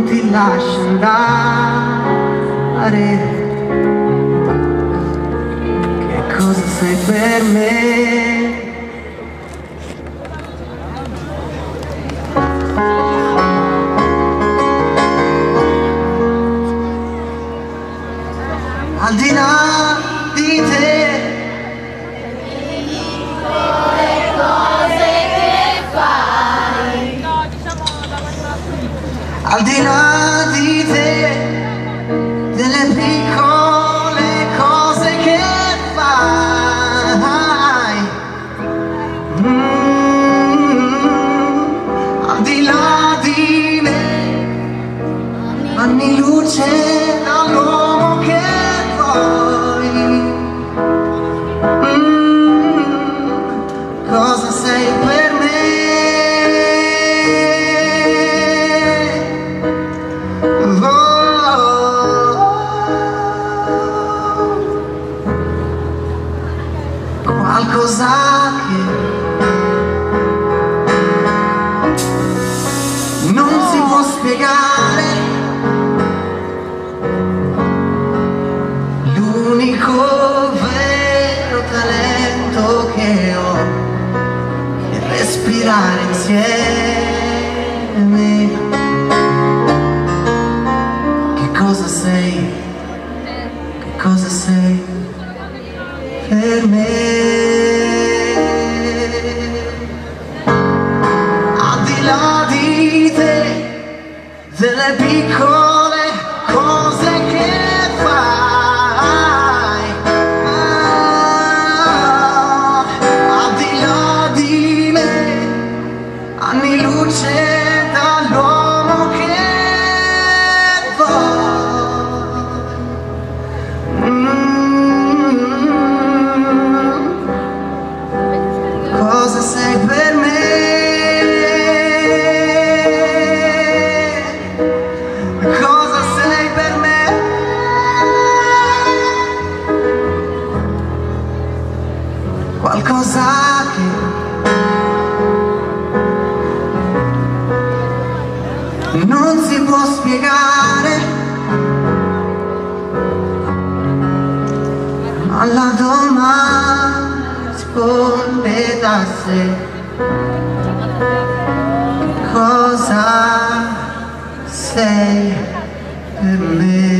non ti lascia andare. Che cosa sei per me? Al di là di te, le cose che fai, al di là di te, delle piccole cose che fai, al di là di me, anni luce dall'uomo che cosa sei per me? Qualcosa che non si può spiegare, l'unico vero talento che ho è respirare insieme. Che cosa sei? Che cosa sei per me? Al di là di te, delle piccole cose che fai, al di là di me, anni luce dall'uomo che cosa sei per me? Cosa sei per me? Qualcosa che non si può spiegare, ma la domanda risponde da sé. Cosa sei per me?